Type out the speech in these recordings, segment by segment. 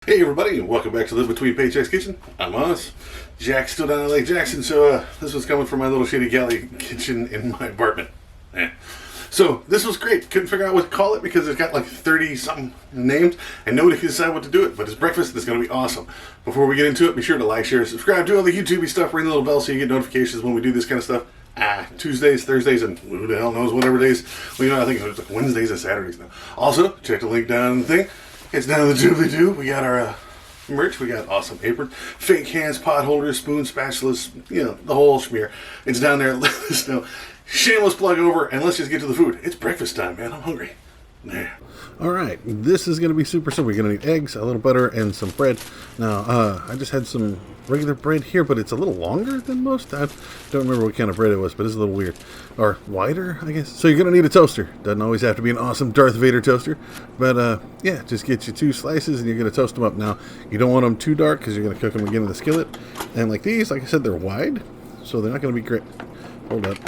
Hey everybody, and welcome back to Live Between Paychecks Kitchen. I'm Oz. Jack's still down in Lake Jackson, so this was coming from my little shitty galley kitchen in my apartment. So this was great. Couldn't figure out what to call it because it's got like 30 something names and nobody can decide what to do it. But it's breakfast and it's going to be awesome. Before we get into it, be sure to like, share, subscribe, do all the YouTubey stuff, ring the little bell so you get notifications when we do this kind of stuff. Tuesdays, Thursdays, and who the hell knows whatever days. Well, I think it's like Wednesdays and Saturdays now. Also, check the link down in the thing. It's down in the doobly-doo. We got our merch. We got awesome aprons, fake hands, pot holders, spoons, spatulas, the whole schmear. It's down there. Let us know. Shameless plug over, and let's just get to the food. It's breakfast time, man. I'm hungry. Yeah. All right, this is going to be super simple. You're going to need eggs, a little butter, and some bread. Now, I just had some regular bread here, but it's a little longer than most. I don't remember what kind of bread it was, but it's a little weird. Or wider, I guess. So you're going to need a toaster. Doesn't always have to be an awesome Darth Vader toaster. But, yeah, just get you 2 slices, and you're going to toast them up. Now, you don't want them too dark because you're going to cook them again in the skillet. And like these, like I said, they're wide, so they're not going to be great. Hold up.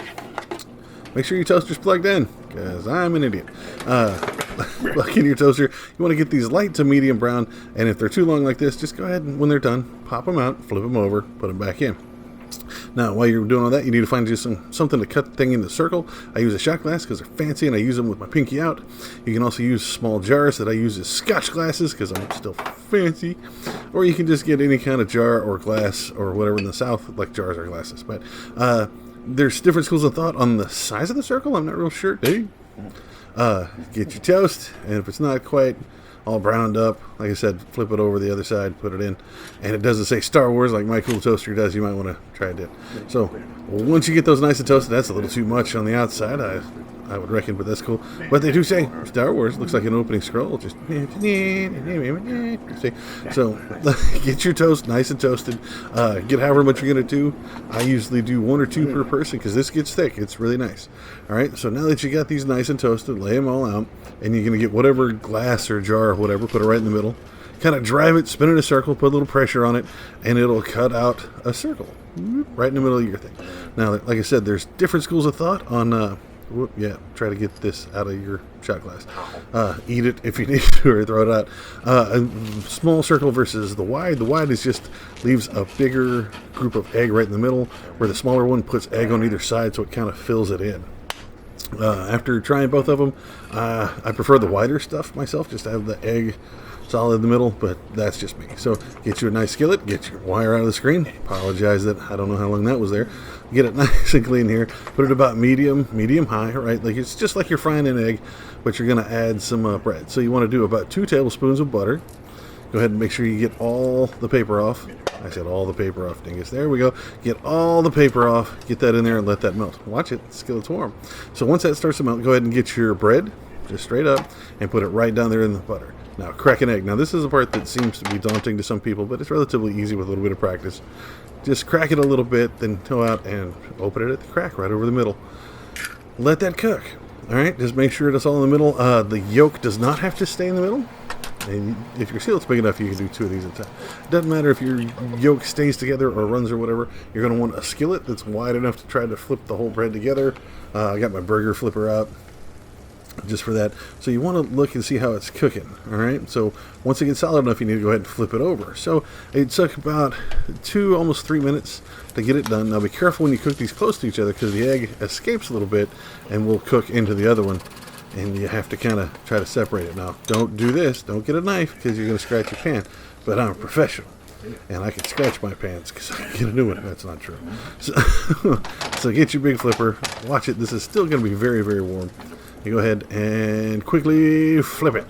Make sure your toaster's plugged in, because I'm an idiot. Plug in your toaster. You want to get these light to medium brown, and if they're too long like this, just go ahead and when they're done, pop them out, flip them over, put them back in. Now, while you're doing all that, you need to find you something to cut the thing in the circle. I use a shot glass because they're fancy, and I use them with my pinky out. You can also use small jars that I use as scotch glasses because I'm still fancy. Or you can just get any kind of jar or glass or whatever in the South, like jars or glasses. But there's different schools of thought on the size of the circle. I'm not real sure. Get your toast, and if it's not quite all browned up, like I said, flip it over the other side, put it in, and it doesn't say Star Wars like my cool toaster does. You might want to try it. So once you get those nice and toasted, that's a little too much on the outside, I would reckon, but that's cool. But they do say Star Wars looks like an opening scroll. Just so get your toast nice and toasted. Get however much you're gonna do. I usually do 1 or 2 per person because this gets thick. It's really nice. All right. So now that you got these nice and toasted, lay them all out, and you're gonna get whatever glass or jar or whatever, put it right in the middle. Kind of drive it, spin it in a circle, put a little pressure on it, and it'll cut out a circle right in the middle of your thing. Now, like I said, there's different schools of thought on. Try to get this out of your shot glass. Eat it if you need to, or throw it out. A small circle versus the wide. The wide is just leaves a bigger group of egg right in the middle, where the smaller one puts egg on either side, so it kind of fills it in. After trying both of them, I prefer the wider stuff myself, just to have the egg solid in the middle, but that's just me. So get you a nice skillet, get your wire out of the screen. Apologize that I don't know how long that was there. Get it nice and clean here. Put it about medium high, right? Like it's just like you're frying an egg, but you're going to add some bread. So you want to do about 2 tablespoons of butter. Go ahead and make sure you get all the paper off. I said all the paper off, dingus. There we go. Get all the paper off. Get that in there and let that melt. Watch it. The skillet's warm. So once that starts to melt, go ahead and get your bread, just straight up, and put it right down there in the butter. Now, crack an egg. Now, this is a part that seems to be daunting to some people, but it's relatively easy with a little bit of practice. Just crack it a little bit, then go out and open it at the crack right over the middle. Let that cook. All right, just make sure it's all in the middle. The yolk does not have to stay in the middle. And if your skillet's big enough, you can do 2 of these at a time. Doesn't matter if your yolk stays together or runs or whatever. You're going to want a skillet that's wide enough to try to flip the whole bread together. I got my burger flipper out just for that. So you want to look and see how it's cooking. All right. So once it gets solid enough, you need to go ahead and flip it over. So it took about 2, almost 3 minutes to get it done. Now be careful when you cook these close to each other because the egg escapes a little bit and will cook into the other one. And you have to kind of try to separate it. Now, don't do this. Don't get a knife because you're going to scratch your pan. But I'm a professional, and I can scratch my pans because I can get a new one. That's not true. So get your big flipper. Watch it. This is still going to be very, very warm. You go ahead and quickly flip it.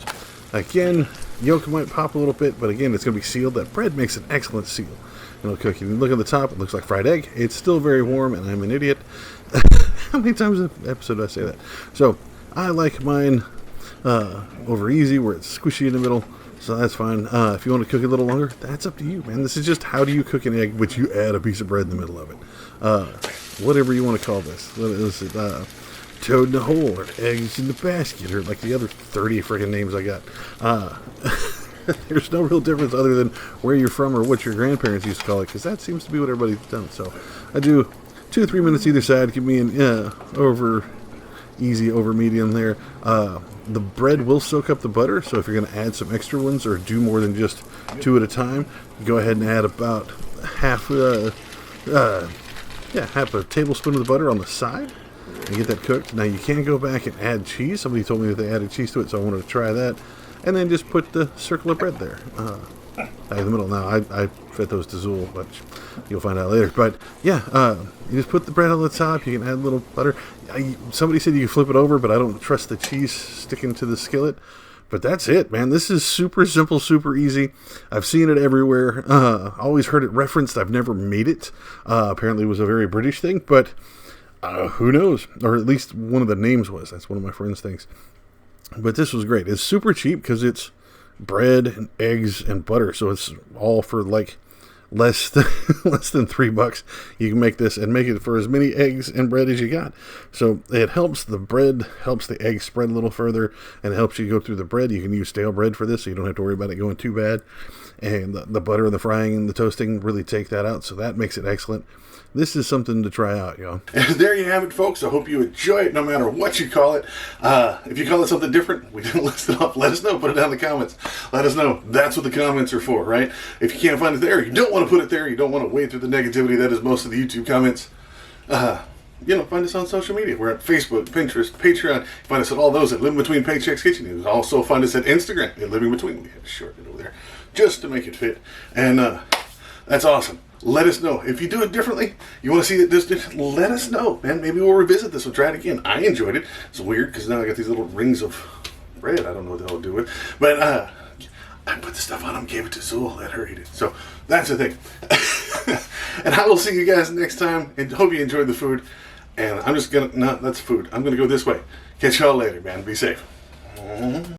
Again, yolk might pop a little bit, but again, it's going to be sealed. That bread makes an excellent seal. It'll cook. You look at the top. It looks like fried egg. It's still very warm, and I'm an idiot. How many times in an episode did I say that? So I like mine over easy, where it's squishy in the middle, so that's fine. If you want to cook it a little longer, that's up to you, man. This is just how do you cook an egg, which you add a piece of bread in the middle of it. Whatever you want to call this. What is it? Toad in the hole, or eggs in the basket, or like the other 30 freaking names I got. There's no real difference other than where you're from or what your grandparents used to call it, because that seems to be what everybody's done. So I do 2 or 3 minutes either side. Give me an easy over medium there. The bread will soak up the butter, so if you're going to add some extra ones or do more than just 2 at a time. Go ahead and add about half a tablespoon of the butter on the side and get that cooked. Now you can go back and add cheese. Somebody told me that they added cheese to it, so I wanted to try that. And then just put the circle of bread there in the middle. Now I fed those to Zool, but you'll find out later. But yeah, you just put the bread on the top. You can add a little butter. Somebody said you can flip it over, but I don't trust the cheese sticking to the skillet. But that's it, man. This is super simple, super easy. I've seen it everywhere. Always heard it referenced. I've never made it. Apparently it was a very British thing, but who knows? Or at least one of the names was. That's one of my friends' things. But this was great. It's super cheap because it's bread and eggs and butter. So it's all for like less than $3. You can make this and make it for as many eggs and bread as you got. So it helps the bread, helps the egg spread a little further, and it helps you go through the bread. You can use stale bread for this, so you don't have to worry about it going too bad. And the butter and the frying and the toasting really take that out, so that makes it excellent. This is something to try out, y'all. And there you have it, folks. I hope you enjoy it, no matter what you call it. If you call it something different, we didn't list it off, let us know. Put it down in the comments. Let us know. That's what the comments are for, right? If you can't find it there, you don't want to put it there, you don't want to wade through the negativity that is most of the YouTube comments, find us on social media. We're at Facebook, Pinterest, Patreon. Find us at all those at Living Between Paychecks Kitchen. You can also find us at Instagram at Living Between. We had to shorten it over there just to make it fit. And that's awesome. Let us know. If you do it differently, you want to see it this different, let us know, man. Maybe we'll revisit this. We'll try it again. I enjoyed it. It's weird because now I got these little rings of bread. I don't know what the hell to do with. But I put the stuff on them, gave it to Zool, let her eat it. So that's the thing. And I will see you guys next time. And hope you enjoyed the food. And I'm just going to, no, that's food. I'm going to go this way. Catch y'all later, man. Be safe.